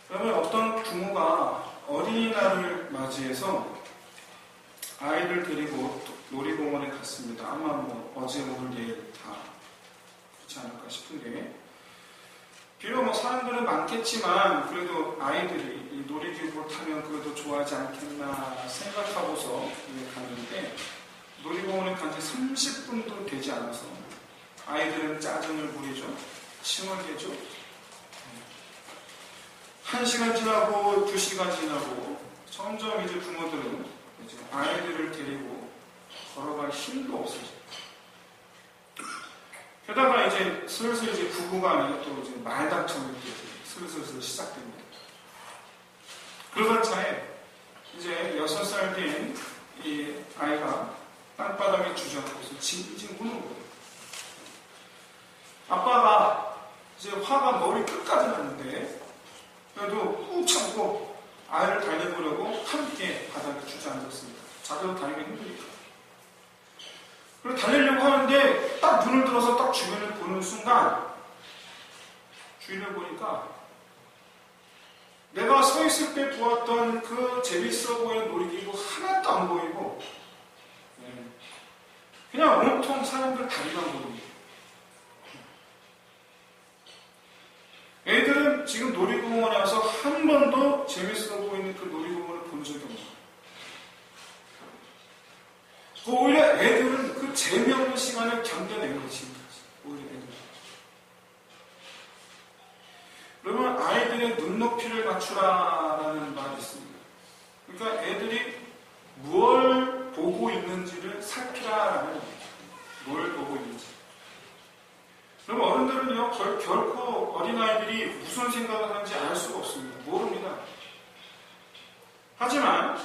그러면 어떤 부모가 어린이날을 맞이해서 아이를 데리고 놀이공원에 갔습니다. 아마 뭐 어제 오늘 내일 다 그렇지 않을까 싶은데, 비록 뭐 사람들은 많겠지만 그래도 아이들이 이 놀이기구를 타면 그래도 좋아하지 않겠나 생각하고서 갔는데, 놀이공원에 간 지 30분도 되지 않아서 아이들은 짜증을 부리죠. 침을 개죠. 1시간 지나고 2시간 지나고 점점 이제 부모들은 이제 아이들을 데리고 걸어갈 힘도 없어져요. 게다가 이제 슬슬 이제 부부간에 또 이제 말다툼이 슬슬 시작됩니다. 그러던 차에 이제 6살 된 이 아이가 땅바닥에 주저앉고서 징징 우는 거예요. 아빠가 이제 화가 머리 끝까지 났는데 그래도 꾹 참고 아이를 달래보려고 함께 바닥에 주저앉았습니다. 자기도 달리기 힘드니까. 그리고 달리려고 하는데 딱 눈을 들어서 딱 주변을 보는 순간 주위를 보니까 내가 서 있을 때 보았던 그 재밌어 보이는 놀이기구 하나도 안 보이고 그냥 온통 사람들 다리만 보이고, 애들은 지금 놀이공원에 와서 한 번도 재밌어 보이는 그 놀이공원을 본 적이 없어요. 오히려 애들은 그 재미없는 시간을 견뎌낸 거지. 오히려 애들은. 그러면 아이들의 눈높이를 맞추라라는 말이 있습니다. 그러니까 애들이 무엇을 보고 있는지를 살피라라는 얘기죠. 뭘 보고 있는지. 그럼 어른들은요, 결코 어린아이들이 무슨 생각을 하는지 알 수가 없습니다. 모릅니다. 하지만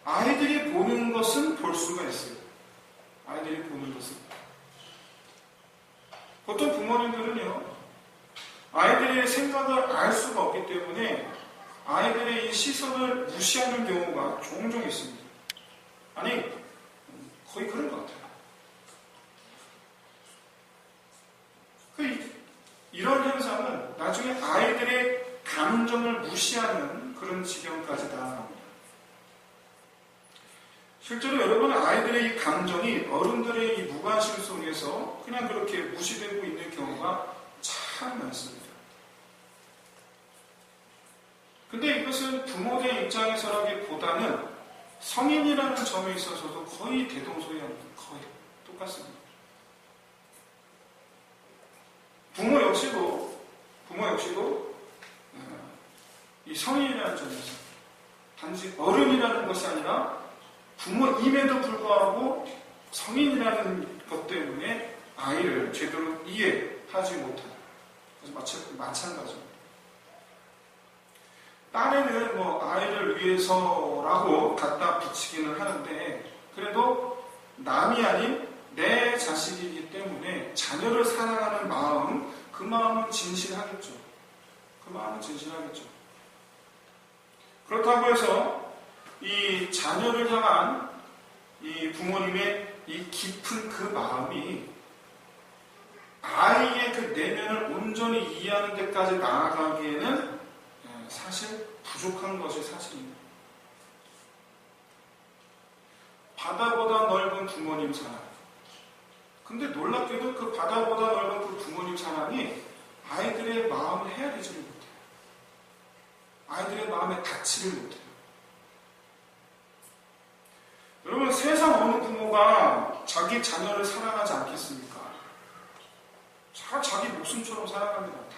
아이들이 보는 것은 볼 수가 있어요. 아이들이 보는 것은. 보통 부모님들은요, 아이들의 생각을 알 수가 없기 때문에 아이들의 이 시선을 무시하는 경우가 종종 있습니다. 아니, 거의 그런 것 같아요. 이런 현상은 나중에 아이들의 감정을 무시하는 그런 지경까지 나아갑니다. 실제로 여러분, 아이들의 이 감정이 어른들의 이 무관심 속에서 그냥 그렇게 무시되고 있는 경우가 참 많습니다. 근데 이것은 부모의 입장에서라기보다는 성인이라는 점에 있어서도 거의 대동소이합니다. 거의 똑같습니다. 부모 역시도 이 성인이라는 점에서 단지 어른이라는 것이 아니라 부모임에도 불구하고 성인이라는 것 때문에 아이를 제대로 이해하지 못하는, 마찬가지입니다. 딴에는 뭐 아이를 위해서라고 갖다 붙이기는 하는데, 그래도 남이 아닌 내 자식이기 때문에 자녀를 사랑하는 마음, 그 마음은 진실하겠죠. 그렇다고 해서 이 자녀를 향한 이 부모님의 이 깊은 그 마음이 아이의 그 내면을 온전히 이해하는 데까지 나아가기에는 사실 부족한 것이 사실입니다. 바다보다 넓은 부모님 사랑. 근데 놀랍게도 그 바다보다 넓은 그 부모님 사랑이 아이들의 마음을 헤아리지를 못해요. 아이들의 마음에 닿지를 못해요. 여러분, 세상 어느 부모가 자기 자녀를 사랑하지 않겠습니까? 자기 목숨처럼 사랑합니다. 다.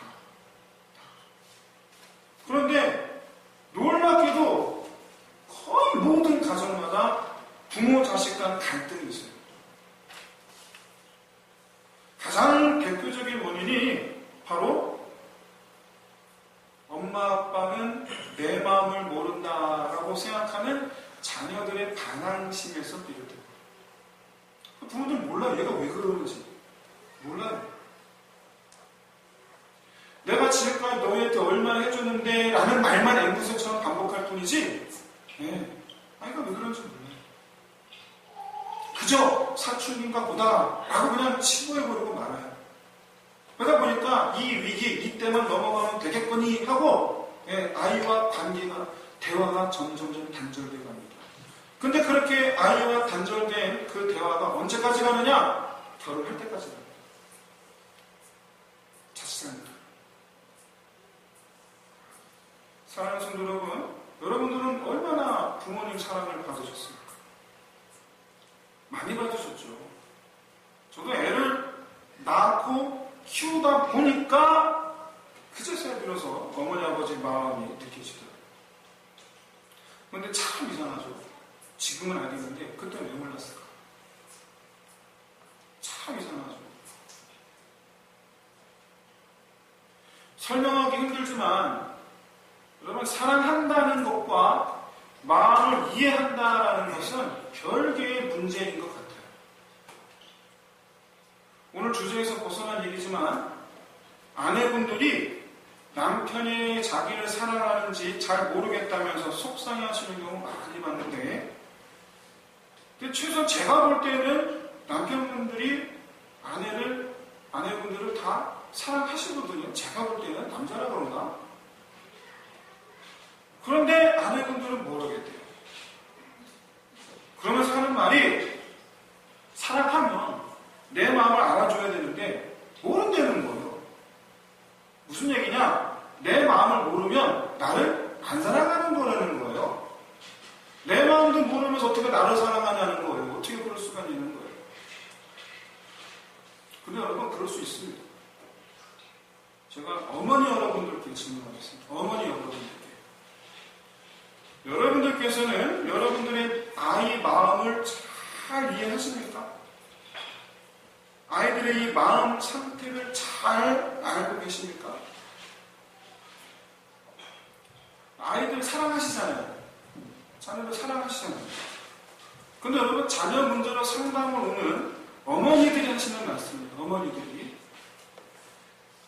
그런데 놀랍게도 거의 모든 가정마다 부모 자식 간 갈등이 있어요. 가장 대표적인 원인이 바로 엄마 아빠는 내 마음을 모른다라고 생각하는 자녀들의 반항심에서 비롯돼요. 부모들 몰라요. 얘가 왜 그러는지 몰라요. 내가 지금까지 너희한테 얼마나 해줬는데 라는 말만 앵무새처럼 반복할 뿐이지 아이가 왜 그런지 몰라요. 그저 사춘기인가 보다 라고 그냥 치부해버리고 말아요. 그러다 보니까 이 위기, 이때만 넘어가면 되겠거니 하고 아이와 관계가, 대화가 점점점 단절되어 갑니다. 근데 그렇게 아이와 단절된 그 대화가 언제까지 가느냐? 결혼할 때까지 갑니다. 자칫합니다. 사랑하는 성도 여러분, 여러분들은 얼마나 부모님 사랑을 받으셨습니까? 많이 받으셨죠. 저도 애를 낳고 키우다 보니까 그제서야 비로소 어머니 아버지 마음이 느껴지더라고요. 그런데 참 이상하죠. 지금은 알겠는데 그때는 왜 몰랐을까? 참 이상하죠. 설명하기 힘들지만 여러분, 사랑한다는 것과 마음을 이해한다는 것은 별개의 문제인 것 같아요. 오늘 주제에서 벗어난 얘기지만 아내분들이 남편이 자기를 사랑하는지 잘 모르겠다면서 속상해 하시는 경우 많이 봤는데, 근데 최소한 제가 볼 때는 남편분들이 아내분들을 다 사랑하시거든요. 제가 볼 때는 남자라 그런가? 그런데 아내분들은 모르겠대요. 그러면서 하는 말이, 사랑하면 내 마음을 알아줘야 되는데 모른다는 거예요. 무슨 얘기냐? 내 마음을 모르면 나를 안 사랑하는 거라는 거예요. 내 마음도 모르면서 어떻게 나를 사랑하냐는 거예요. 어떻게 그럴 수가 있는 거예요. 근데 여러분, 그럴 수 있습니다. 제가 어머니 여러분들께 질문하겠습니다. 어머니 여러분들께. 여러분들께서는 여러분들의 아이 마음을 잘 이해하십니까? 아이들의 이 마음 상태를 잘 알고 계십니까? 아이들 사랑하시잖아요. 자녀들 사랑하시잖아요. 근데 여러분, 자녀 문제로 상담을 오는 어머니들이 하시는 말씀이에요. 어머니들이.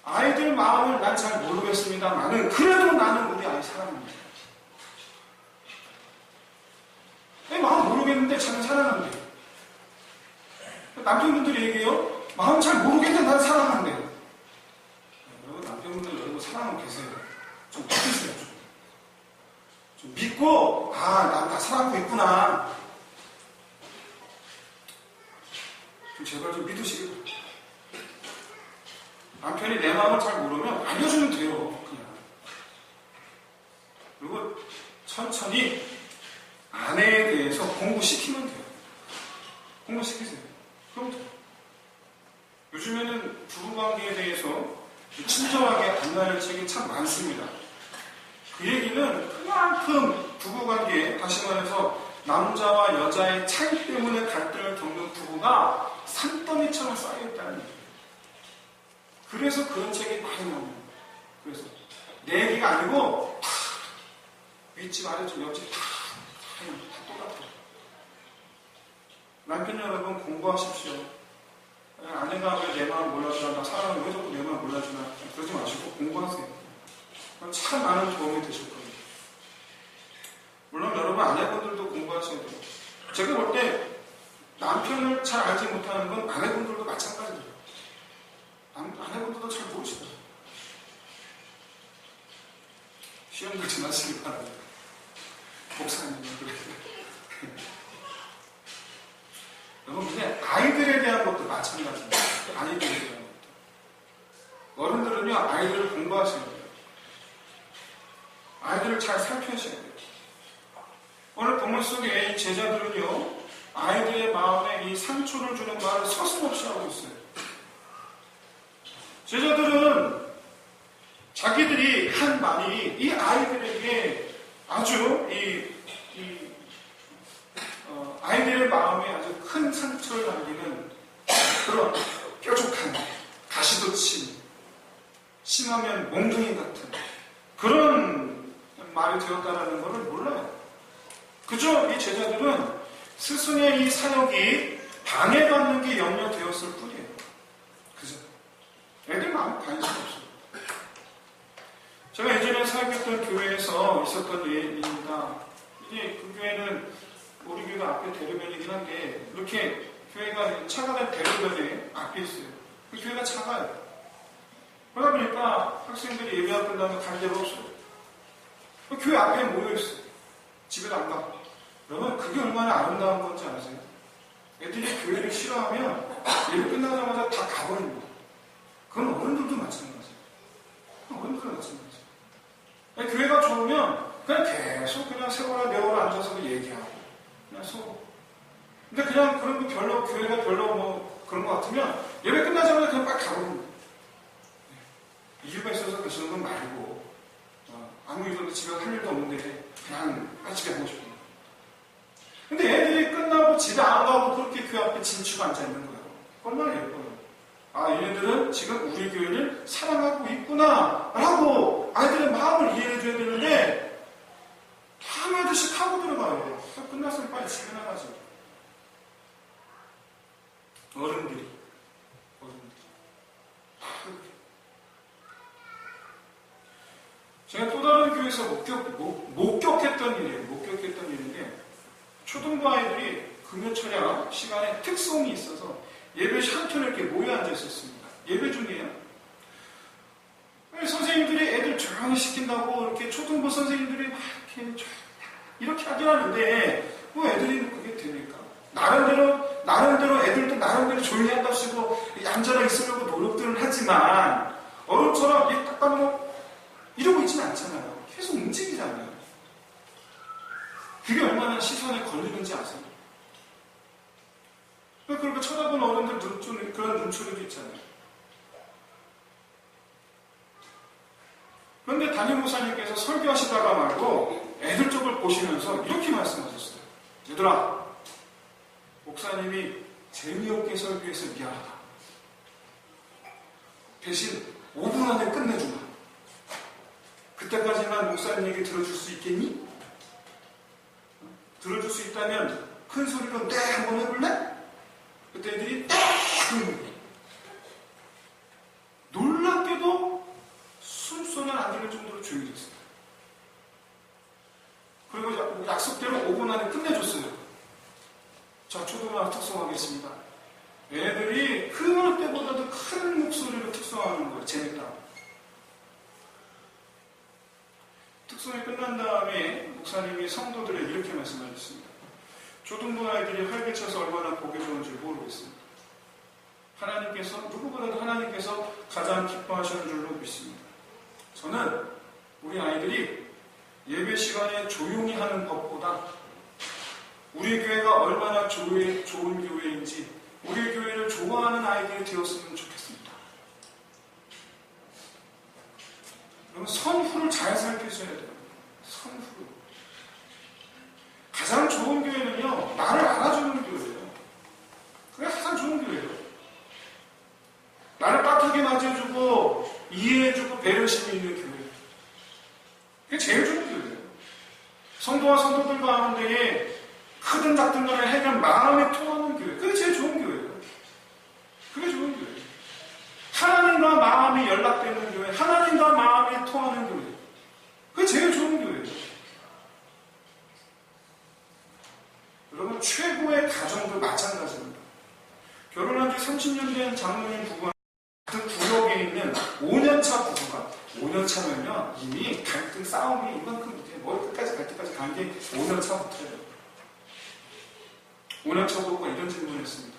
아이들 마음을 난 잘 모르겠습니다만은 그래도 나는 우리 아이 사랑합니다. 내 마음 모르겠는데 자녀 사랑한대. 남편분들이 얘기해요. 마음 잘 모르겠는데 난 사랑한대. 여러분, 남편분들 여러분 사랑하고 계세요. 좀 믿으세요. 좀 믿고, 난 다 사랑하고 있구나. 좀 제발 좀 믿으시길 바랍니다. 남편이 내 마음을 잘 모르면 알려주면 돼요. 그냥. 그리고 천천히 아내에 대해서 공부시키면 돼요. 공부시키세요. 그럼 돼요. 요즘에는 부부관계에 대해서 친절하게 안내할 책이 참 많습니다. 그 얘기는 그만큼 부부관계, 다시 말해서 남자와 여자의 차이 때문에 갈등을 겪는 부부가 산더미처럼 쌓여있다는 얘기예요. 그래서 그런 책이 많이 나옵니다. 그래서 내 얘기가 아니고 윗집 아래집 옆집 다 똑같아요. 남편 여러분, 공부하십시오. 아내가 왜 내 마음 몰라주나, 나 사랑을 왜 자꾸 내 마음 몰라주나, 그러지 마시고 공부하세요. 참 많은 도움이 되실 거예요. 물론 여러분, 아내분들도 공부하셔야 돼요. 제가 볼 때 남편을 잘 알지 못하는 건 아내분들도 마찬가지예요. 아내분들도 잘 모르시더라고요. 시험 들지 마시기 바랍니다. 목사님은 그렇게. 여러분, 근데 아이들에 대한 것도 마찬가지입니다. 아이들에 대한 것도. 어른들은요, 아이들을 공부하셔야 돼요. 아이들을 잘 살펴셔야 돼요. 오늘 본문 속에 이 제자들은요, 아이들의 마음에 이 상처를 주는 말을 서슴없이 하고 있어요. 제자들은 자기들이 한 말이 이 아이들에게 아주 아이들의 마음에 아주 큰 상처를 남기는 그런 뾰족한 가시돋친, 심하면 몽둥이 같은 그런 말이 되었다는 것을 몰라요. 그저 이 제자들은 스승의 이 사역이 방해받는 게 염려되었을 뿐이에요. 그죠? 애들 마음에 관심이 없어요. 제가 예전에 사역했던 교회에서 있었던 일입니다. 이게 그 교회는 우리 교회가 앞에 대로변이긴 한데, 이렇게 교회가 차가 된 대로변에 앞에 있어요. 그 교회가 작아요. 그러다 보니까 학생들이 예배가 끝나면 갈 데가 없어요. 교회 앞에 모여있어. 집에도 안 가고. 그러면 그게 얼마나 아름다운 건지 아세요? 애들이 교회를 싫어하면 예배 끝나자마자 다 가버립니다. 그건 어른들도 마찬가지예요. 어른들도 마찬가지예요. 교회가 좋으면 그냥 계속 그냥 세월아 내월아 앉아서 얘기하고 그냥 서로. 근데 그냥 그런 거 별로 교회가 별로 뭐 그런 거 같으면 예배 끝나자마자 그냥 빨리 가버립니다. 이유가 있어서 그러시는 건 말고 아무 일도 없는데 집에 할 일도 없는데 그냥 빨리 집에 가고 싶어요. 근데 애들이 끝나고 집에 안 가고 그렇게 교회 앞에 진치고 앉아있는 거예요. 얼마나 예뻐요. 얘네들은 지금 우리 교회를 사랑하고 있구나 라고 아이들의 마음을 이해해줘야 되는데 하나둘씩 하고 들어가요. 끝났으면 빨리 집에 나가지. 어른들이 제가 또 다른 교회에서 목격했던 일인데 초등부 아이들이 금요철야 시간에 특성이 있어서 예배 šan터에 이렇게 모여 앉아 있었습니다. 예배 중이에요. 선생님들이 애들 조용히 시킨다고 이렇게 초등부 선생님들이 막 이렇게 하긴 하는데 뭐 애들이 그게 되니까 나름대로 애들도 나름대로 조용히 한다고 쓰고 얌전하게 있으려고 노력들은 하지만 어른처럼 딱 봐도 이러고 있지는 않잖아요. 계속 움직이잖아요. 그게 얼마나 시선에 걸리는지 아세요? 그리고 쳐다보는 어른들 그런 눈초리도 있잖아요. 그런데 담임 목사님께서 설교하시다가 말고 애들 쪽을 보시면서 이렇게 말씀하셨어요. 얘들아, 목사님이 재미없게 설교해서 미안하다. 대신 5분 안에 끝내주마. 그때까지만 목사님 얘기 들어줄 수 있겠니? 들어줄 수 있다면 큰 소리로 네 한번 해볼래? 그때 애들이 네! 놀랍게도 숨소리는 안 들릴 정도로 조용해졌어요. 그리고 약속대로 5분 안에 끝내줬어요. 자, 초등학교 특성하겠습니다. 애들이 그 때보다도 큰 목소리로 특성하는 거예요. 재밌다. 특성이 끝난 다음에 목사님이 성도들에게 이렇게 말씀하셨습니다. 초등부 아이들이 활개쳐서 얼마나 보기 좋은지 모르겠습니다. 누구보다도 하나님께서 가장 기뻐하시는 줄로 믿습니다. 저는 우리 아이들이 예배 시간에 조용히 하는 것보다 우리 교회가 얼마나 좋은 교회인지 우리 교회를 좋아하는 아이들이 되었으면 좋겠습니다. 그럼 선후를 잘 살펴줘야 돼요. 선후. 가장 좋은 교회는요, 나를 알아주는 교회예요. 그게 가장 좋은 교회예요. 나를 따뜻하게 맞이해주고, 이해해주고, 배려심이 있는 교회. 그게 제일 좋은 교회예요. 성도와 성도들과 하는 데에 크든 작든 간에 해면 마음이 통하는 교회. 그게 제일 좋은 교회예요. 그게 좋은 교회예요. 하나님과 마음이 연락되는 교회, 하나님과 마음이 통하는 교회. 그게 제일 좋은 교회예요. 여러분, 최고의 가정도 마찬가지입니다. 결혼한 지 30년 된 장로님 부부와 같은 구역에 있는 5년차 부부가 5년차면요 이미 갈등 싸움이 이만큼 못해요. 머리 끝까지 갈 때까지 간 게 5년차부터예요. 5년차 부부가 이런 질문을 했습니다.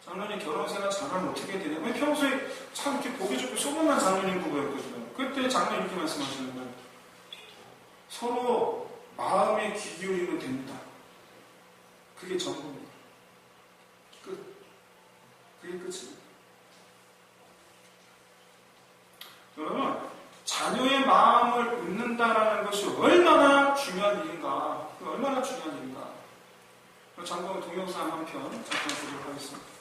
장로님 결혼생활 잘하면 어떻게 되냐? 평소에 참 이렇게 보기 좋고 소문난 장로님 부부였거든요. 그때 장로님 이렇게 말씀하시는 거예요. 서로 마음에 귀 기울이면 됩니다. 그게 전부입니다. 끝. 그게 끝입니다. 여러분, 자녀의 마음을 웃는다라는 것이 얼마나 중요한 일인가. 얼마나 중요한 일인가. 잠깐 동영상 한 편 잠깐 보도록 하겠습니다.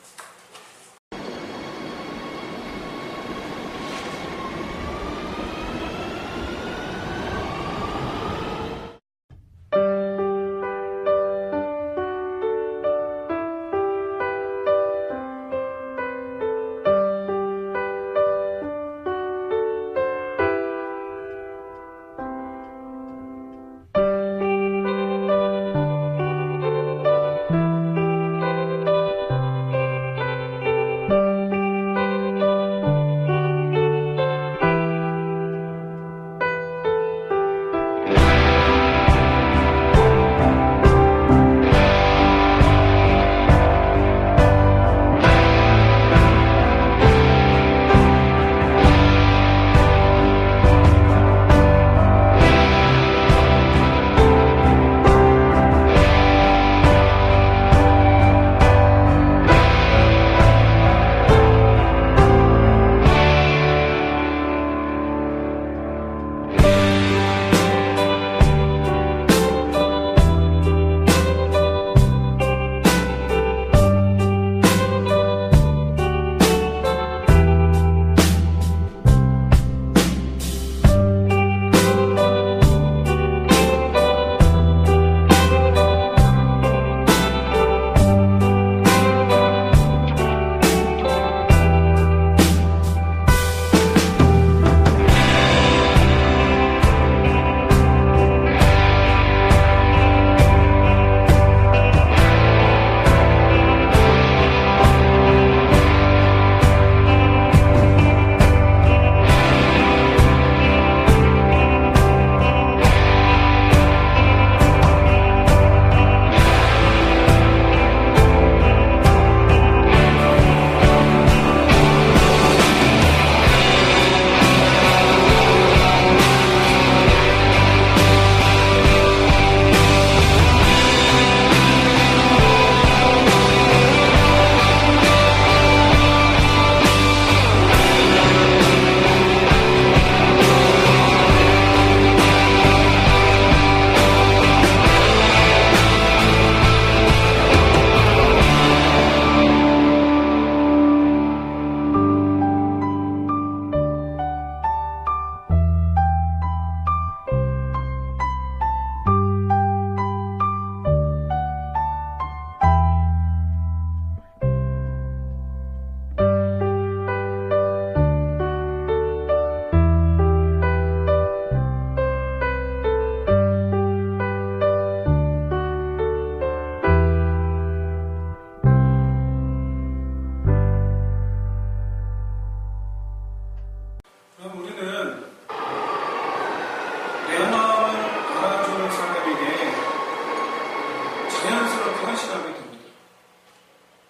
헌신하게 됩니다.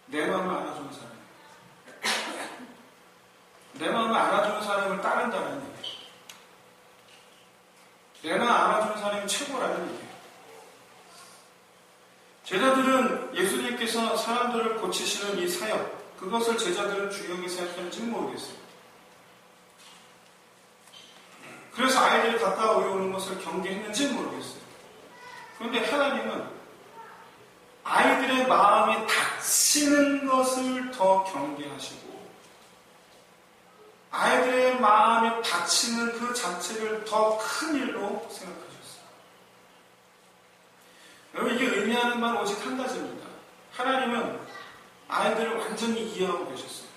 내 마음을 알아주는 사람. 내 마음을 알아주는 사람을 따른다는 얘기예요. 내 마음을 알아주는 사람이 최고라는 얘기예요. 제자들은 예수님께서 사람들을 고치시는 이 사역, 그것을 제자들은 중요하게 생각했는지는 모르겠어요. 그래서 아이들이 가까이 오는 것을 경계했는지는 모르겠어요. 그런데 하나님은 아이들의 마음이 다치는 것을 더 경계하시고 아이들의 마음이 다치는 그 자체를 더 큰 일로 생각하셨어요. 여러분, 이게 의미하는 바는 오직 한 가지입니다. 하나님은 아이들을 완전히 이해하고 계셨어요.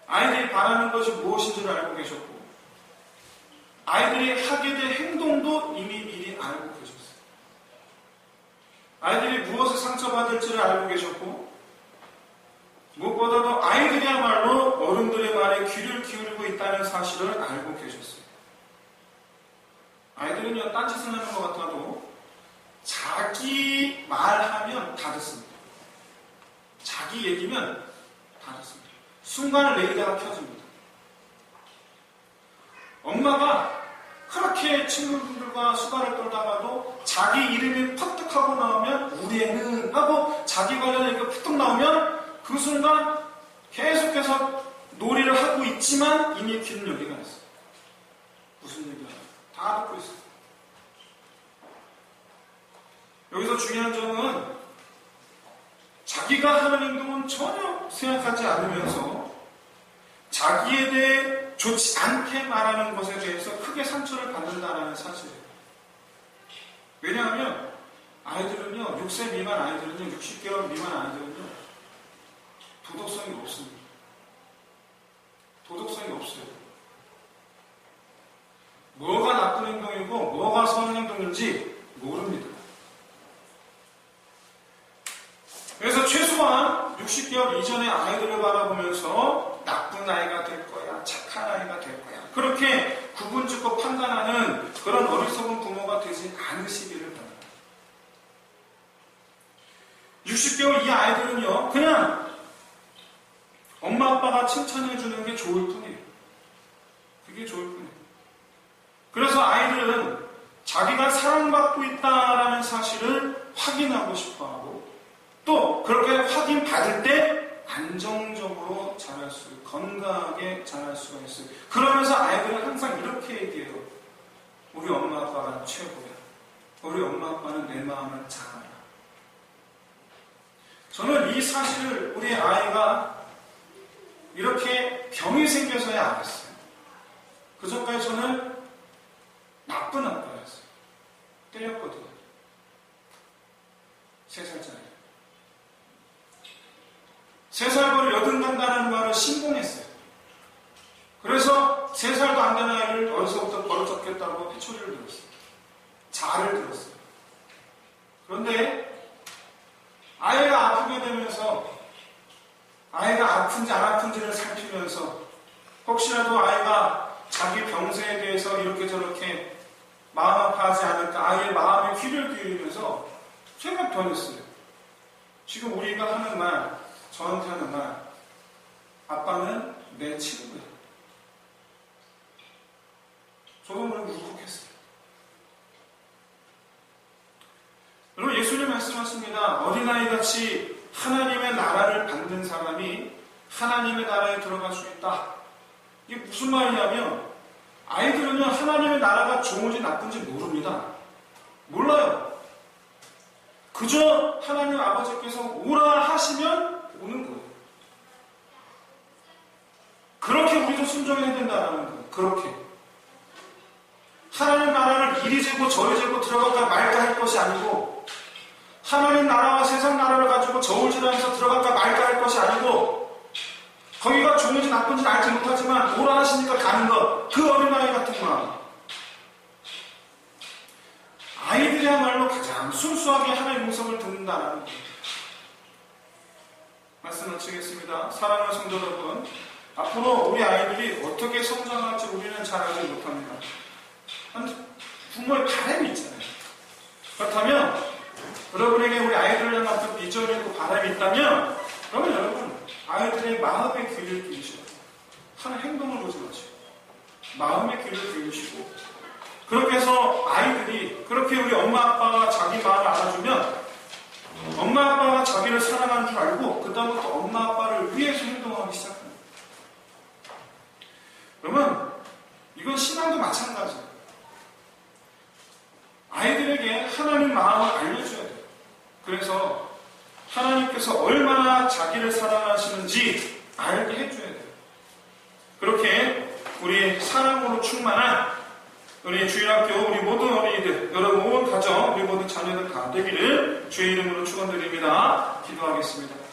아이들이 바라는 것이 무엇인지를 알고 계셨고 아이들이 하게 될 행동도 이미 미리 알고 계셨어요. 아이들이 무엇을 상처받을지를 알고 계셨고 무엇보다도 아이들이야말로 어른들의 말에 귀를 기울이고 있다는 사실을 알고 계셨어요. 아이들은요, 딴짓을 하는 것 같아도 자기 말하면 다 듣습니다. 자기 얘기면 다 듣습니다. 순간 레이더가 켜집니다. 엄마가 그렇게 친구들과 수다를 떨다가도 자기 이름이 퍼뜩하고 나오면 우리 애는 하고 자기 관련 얘기가 푸뚝 나오면 그 순간 계속해서 놀이를 하고 있지만 이미 귀는 여기가 있어요. 무슨 얘기야? 다 듣고 있어요. 여기서 중요한 점은 자기가 하는 행동은 전혀 생각하지 않으면서 자기에 대해 좋지 않게 말하는 것에 대해서 크게 상처를 받는다는 사실이에요. 왜냐하면 아이들은요, 6세 미만 아이들은요, 60개월 미만 아이들은요, 도덕성이 없습니다. 도덕성이 없어요. 뭐가 나쁜 행동이고 뭐가 선한 행동인지 모릅니다. 그래서 최소한 60개월 이전의 아이들을 바라보면서 나쁜 아이가 될 거야, 착한 아이가 될 거야, 그렇게 구분짓고 판단하는 그런 어리석은 부모가 되지 않으시기를 바랍니다. 60개월 이 아이들은요, 그냥 엄마 아빠가 칭찬해 주는 게 좋을 뿐이에요. 그게 좋을 뿐이에요. 그래서 아이들은 자기가 사랑받고 있다라는 사실을 확인하고 싶어하고 또 그렇게 확인받을 때 안정적으로 자랄 수, 건강하게 자랄 수가 있어요. 그러면서 아이들은 항상 이렇게 얘기해요. 우리 엄마 아빠가 최고야. 우리 엄마 아빠는 내 마음을 잘 알아. 저는 이 사실을 우리 아이가 이렇게 병이 생겨서야 알았어요. 그 전까지 저는 나쁜 아빠였어요. 때렸거든요. 3살짜리. 3살 벌을 여든간다는 말을 신봉했어요. 그래서 3살도 안 된 아이를 어려서부터 버릇잡겠다고 회초리를 들었어요. 자를 들었어요. 그런데 아이가 아프게 되면서 아이가 아픈지 안 아픈지를 살피면서 혹시라도 아이가 자기 병세에 대해서 이렇게 저렇게 마음 아파하지 않을까 아이의 마음에 귀를 기울이면서 제가 변했어요. 지금 우리가 하는 말, 저한테 하는 말, 아빠는 내 친구야. 저도 오늘 울컥했어요. 여러분, 예수님 말씀하십니다. 어린아이같이 하나님의 나라를 받는 사람이 하나님의 나라에 들어갈 수 있다. 이게 무슨 말이냐면 아이들은요, 하나님의 나라가 좋은지 나쁜지 모릅니다. 몰라요. 그저 하나님 아버지께서 오라 하시면 오는 거예요. 그렇게 우리도 순종해야 된다는 거예요. 그렇게. 하나님 나라를 이리 재고 저리 재고 들어갈까 말까 할 것이 아니고 하나님 나라와 세상 나라를 가지고 저울질하면서 들어갈까 말까 할 것이 아니고 거기가 좋은지 나쁜지는 알지 못하지만 오라 하시니까 가는 것, 그 어린아이 같은 마음. 아이들이야말로 가장 순수하게 하나님의 음성을 듣는다는 것. 말씀 마치겠습니다. 사랑하는 성도 여러분, 앞으로 우리 아이들이 어떻게 성장할지 우리는 잘 알지 못합니다. 부모의 바람이 있잖아요. 그렇다면 여러분에게 우리 아이들을 향한 어떤 비전이 있고 바람이 있다면, 그러면 여러분, 아이들의 마음의 귀를 기울이시고, 하는 행동을 보지 마시고, 마음의 귀를 기울이시고, 그렇게 해서 아이들이, 그렇게 우리 엄마 아빠가 자기 마음을 알아주면, 엄마 아빠가 자기를 사랑하는 줄 알고, 그 다음부터 엄마 아빠를 위해서 행동하기 시작합니다. 그러면, 이건 신앙도 마찬가지예요. 아이들에게 하나님 마음을 알려줘야 돼요. 그래서 하나님께서 얼마나 자기를 사랑하시는지 알게 해줘야 돼요. 그렇게 우리 사랑으로 충만한 우리 주일학교 우리 모든 어린이들, 여러분 온 가정, 우리 모든 자녀들 다 되기를 주의 이름으로 축원드립니다. 기도하겠습니다.